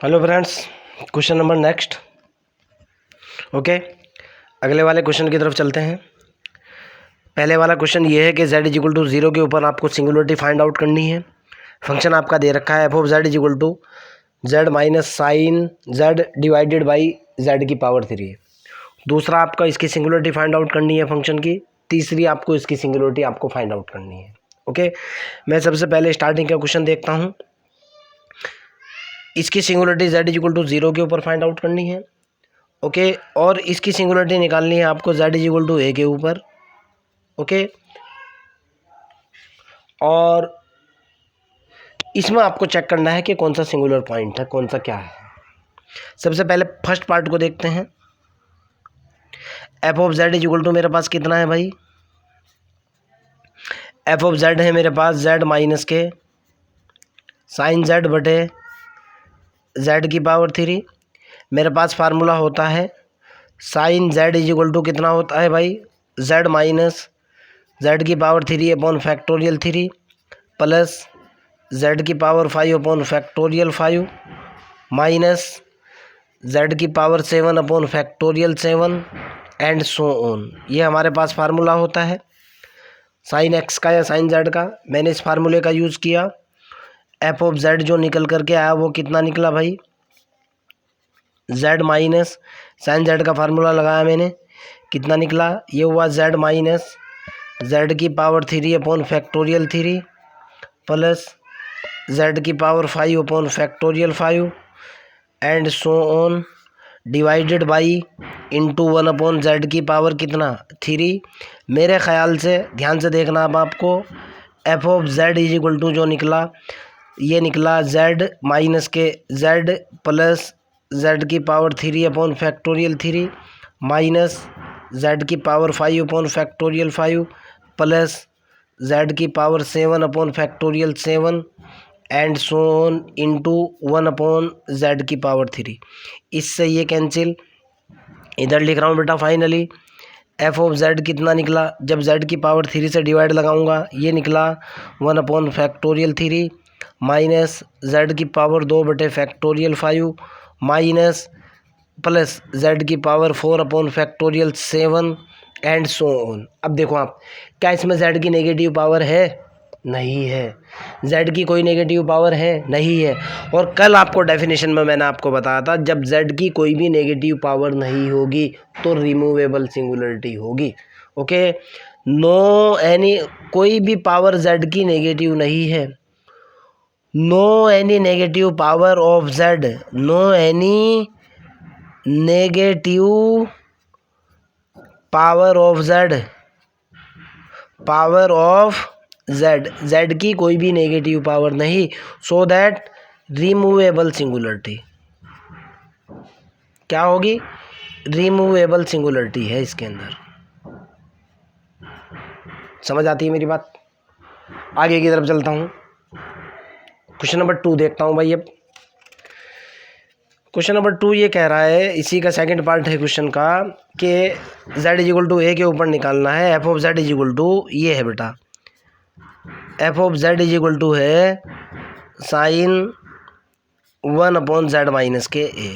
Hello friends, question number next. Okay, अगले वाले question की तरफ चलते हैं। पहले वाला क्वेश्चन ये है कि z इज इक्वल टू 0 के ऊपर आपको सिंगुलरिटी फाइंड आउट करनी है। फंक्शन आपका दे रखा है f of z is equal to z minus sine z divided by z की पावर 3। दूसरा आपका इसकी सिंगुलरिटी फाइंड आउट करनी है फंक्शन की। तीसरी आपको इसकी सिंगुलरिटी आपको फाइंड आउट करनी है। ओके, मैं सबसे पहले स्टार्टिंग का क्वेश्चन देखता हूँ। इसकी singularity z is equal to 0 के ऊपर फाइंड आउट करनी है। ओके, और इसकी सिंगुलरिटी निकालनी है आपको z is equal to a के ऊपर। ओके, और इसमें आपको चेक करना है कि कौन सा सिंगुलर पॉइंट है, कौन सा क्या है। सबसे पहले फर्स्ट पार्ट को देखते हैं। F of z is equal to मेरे पास कितना है भाई? एफ ऑफ z है मेरे पास z माइनस के साइन z बटे z की पावर 3। मेरे पास फार्मूला होता है sine z is equal to कितना होता है भाई? z माइनस z की power 3 upon factorial 3 plus z की power 5 upon factorial 5 minus z की power 7 upon factorial 7 and so on. ये हमारे पास फार्मूला होता है साइन x का या साइन z का। मैंने इस फार्मूले का यूज़ किया। एफ ऑफ z जो निकल करके आया वो कितना निकला भाई? z माइनस साइन z का फार्मूला लगाया मैंने, कितना निकला? ये हुआ z माइनस z की power 3 upon factorial 3 plus z की power 5 upon factorial 5 and so on divided by into 1 upon z की पावर कितना? 3। मेरे ख्याल से ध्यान से देखना अब आपको, f of z is equal to जो निकला ये निकला z माइनस के z प्लस z की power 3 upon factorial 3 minus z की power 5 upon factorial 5 plus z की power 7 upon factorial 7 and so on into 1 upon z की पावर 3। इससे ये कैंसिल, इधर लिख रहा हूँ बेटा। फाइनली एफ ऑफ z कितना निकला? जब z की पावर 3 से डिवाइड लगाऊंगा ये निकला 1 अपॉन फैक्टोरियल 3 माइनस z की पावर 2 बटे फैक्टोरियल 5 माइनस प्लस z की power 4 upon factorial 7 and so on. अब देखो आप, क्या इसमें z की नेगेटिव पावर है? नहीं है। z की कोई नेगेटिव पावर है? नहीं है। और कल आपको डेफिनेशन में मैंने आपको बताया था जब z की कोई भी नेगेटिव पावर नहीं होगी तो रिमूवेबल सिंगुलरिटी होगी। ओके, नो एनी कोई भी पावर z की नेगेटिव नहीं है। No any negative power of z, no any negative power of z, power of z की कोई भी नेगेटिव पावर नहीं, सो दैट रिमूवेबल सिंगुलरिटी क्या होगी? रिमूवेबल सिंगुलरिटी है इसके अंदर। समझ आती है मेरी बात? आगे की तरफ चलता हूँ। क्वेश्चन नंबर 2 देखता हूँ भाई। अब क्वेश्चन नंबर 2 ये कह रहा है, इसी का सेकंड पार्ट है क्वेश्चन का, कि z is equal to a के ऊपर निकालना है। F of z is equal to ये है बेटा, f of z is equal to है साइन 1 अपॉन z माइनस के a।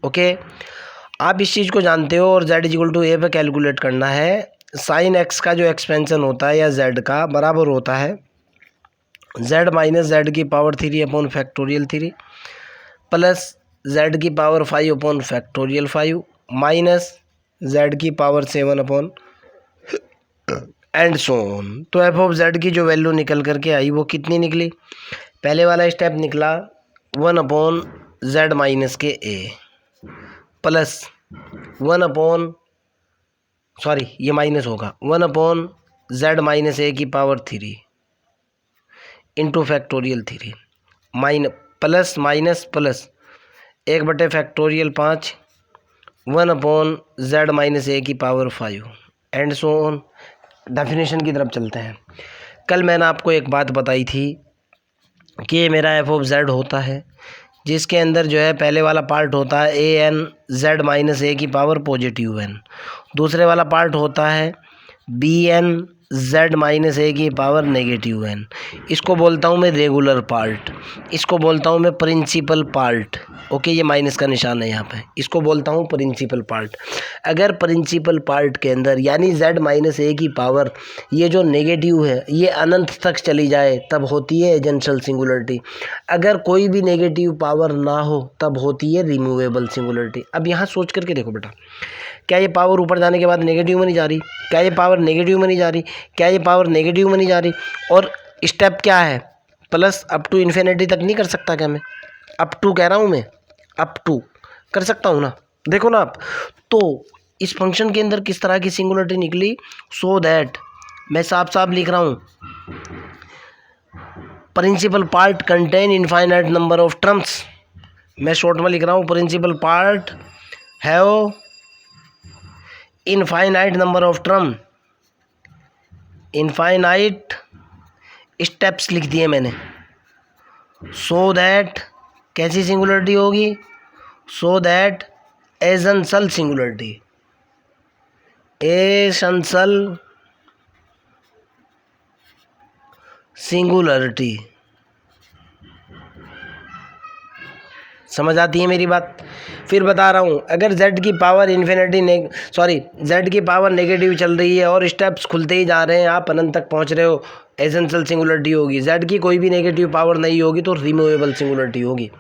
ओके, आप इस चीज़ को जानते हो और z is equal to a पे कैलकुलेट करना है। साइन x का जो एक्सपेंशन होता है या z का बराबर होता है z माइनस z की power 3 upon factorial 3 plus z की power 5 upon factorial 5 minus z की power 7 upon and so on. तो एफ ऑफ z की जो वैल्यू निकल करके आई वो कितनी निकली? पहले वाला स्टेप निकला 1 अपॉन z माइनस के a प्लस 1 अपॉन, सॉरी ये माइनस होगा, 1 अपॉन z माइनस a की power 3 into factorial 3 plus minus plus 1 बटे factorial 5 1 upon z minus a की power 5 and so on. Definition की तरफ चलते हैं। कल मैंने आपको एक बात बताई थी कि ये मेरा एफ ऑफ z होता है जिसके अंदर जो है पहले वाला पार्ट होता है A N z minus a की पावर पॉजिटिव n, दूसरे वाला पार्ट होता है बी एन z माइनस ए की पावर नेगेटिव n। इसको बोलता हूँ मैं रेगुलर पार्ट, इसको बोलता हूँ मैं प्रिंसिपल पार्ट। ओके, ये माइनस का निशान है यहाँ पे, इसको बोलता हूँ प्रिंसिपल पार्ट। अगर प्रिंसिपल पार्ट के अंदर यानी z माइनस ए की पावर ये जो नेगेटिव है ये अनंत तक चली जाए तब होती है एजेंशियल सिंगुलरिटी। अगर कोई भी नेगेटिव पावर ना हो तब होती है रिमूवेबल सिंगुलरिटी। अब यहाँ सोच करके देखो बेटा, क्या ये पावर ऊपर जाने के बाद नेगेटिव में नहीं जा रही? क्या ये पावर नेगेटिव में नहीं जा रही? क्या ये पावर नेगेटिव में नहीं जा रही? और स्टेप क्या है? प्लस अप टू इन्फिनिटी तक नहीं कर सकता क्या मैं? अप टू कह रहा हूँ मैं, अप टू कर सकता हूँ ना? देखो ना आप, तो इस फंक्शन के अंदर किस तरह की सिंगुलरिटी निकली, सो दैट मैं साफ साफ लिख रहा हूँ, principal part contain infinite number of terms. मैं शॉर्ट में लिख रहा हूँ, principal part have infinite number of term, infinite steps लिख दिए मैंने। सो दैट कैसी सिंगुलरिटी होगी? So that essential singularity, essential singularity. समझ आती है मेरी बात? फिर बता रहा हूँ, अगर z की पावर z की पावर नेगेटिव चल रही है और स्टेप्स खुलते ही जा रहे हैं, आप अनंत तक पहुँच रहे हो, एसेंशियल सिंगुलरिटी होगी। z की कोई भी नेगेटिव पावर नहीं होगी तो रिमूवेबल सिंगुलरिटी होगी।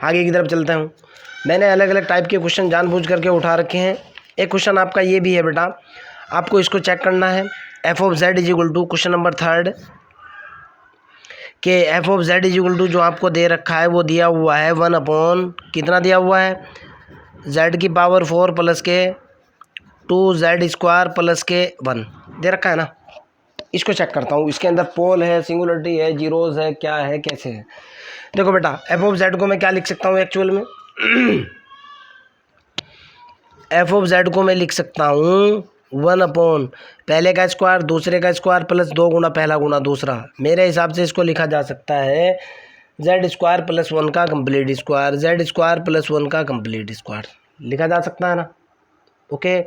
आगे की तरफ चलता हूँ। मैंने अलग अलग टाइप के क्वेश्चन जानबूझ करके उठा रखे हैं। एक क्वेश्चन आपका ये भी है बेटा, आपको इसको चेक करना है। F of z is equal to, question number 3 कि f of z is equal to जो आपको दे रखा है वो दिया हुआ है 1 अपॉन कितना दिया हुआ है, z की पावर 4 प्लस के 2z स्क्वायर प्लस के 1 दे रखा है ना। इसको चेक करता हूँ, इसके अंदर पोल है, सिंगुलरिटी है, जीरोज है, क्या है, कैसे है। देखो बेटा, एफ ऑफ जेड को मैं क्या लिख सकता हूँ एक्चुअल में एफ ऑफ जेड को मैं लिख सकता हूँ 1 अपॉन पहले का स्क्वायर दूसरे का स्क्वायर प्लस 2 गुना पहला गुना दूसरा। मेरे हिसाब से इसको लिखा जा सकता है जेड स्क्वायर प्लस 1 का complete square, Z square plus 1 का कंप्लीट स्क्वायर लिखा जा सकता है ना। ओके,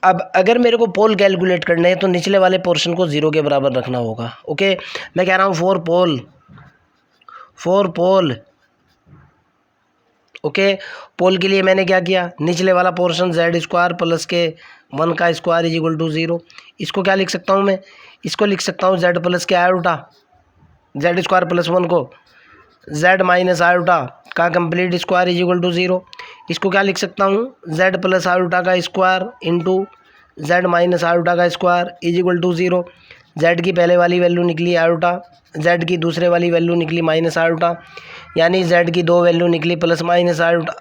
अब अगर मेरे को पोल कैलकुलेट करने हैं तो निचले वाले पोर्शन को 0 के बराबर रखना होगा। ओके, मैं कह रहा हूँ 4 पोल। ओके, पोल के लिए मैंने क्या किया, निचले वाला पोर्शन जेड स्क्वायर प्लस के 1 का स्क्वायर इज इक्वल टू 0। इसको क्या लिख सकता हूँ मैं, इसको लिख सकता हूँ जेड प्लस के आयोटा, जेड स्क्वायर प्लस 1 को जेड माइनस आयोटा का complete square is equal to 0। इसको क्या लिख सकता हूँ, जेड प्लस आयोटा का square into Z minus iota का square is equal to 0। Z की पहले वाली वैल्यू निकली आयोटा, जेड की दूसरे वाली वैल्यू निकली माइनस आयोटा, यानी जेड की 2 वैल्यू निकली प्लस माइनस आयोटा।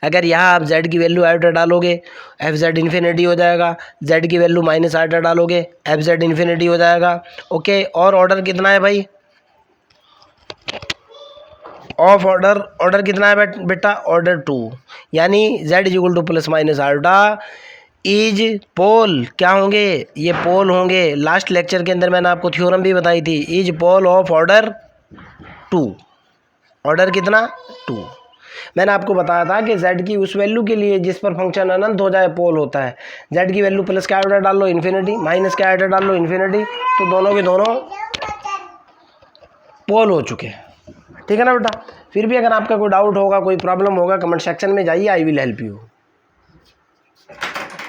अगर यहाँ आप जेड की वैल्यू आयोटा डालोगे एफ जेड इन्फिनिटी हो जाएगा, जेड की वैल्यू माइनस आयोटा डालोगे एफ जेड इन्फिनिटी हो जाएगा। ओके, और ऑर्डर कितना है भाई, ऑफ ऑर्डर कितना है बेटा, ऑर्डर 2, यानी z is equal to plus minus iota is pole. क्या होंगे, ये पोल होंगे। लास्ट लेक्चर के अंदर मैंने आपको थ्योरम भी बताई थी, is pole of order 2। Order कितना, 2। मैंने आपको बताया था कि z की उस वैल्यू के लिए जिस पर फंक्शन अनंत हो जाए पोल होता है। z की वैल्यू प्लस का आयोटा डाल लो इन्फिनिटी, माइनस का आयोटा डाल लो इन्फिनिटी, तो दोनों के दोनों पोल हो चुके हैं। ठीक है ना बेटा। फिर भी अगर आपका कोई डाउट होगा, कोई प्रॉब्लम होगा, कमेंट सेक्शन में जाइए, आई विल हेल्प यू।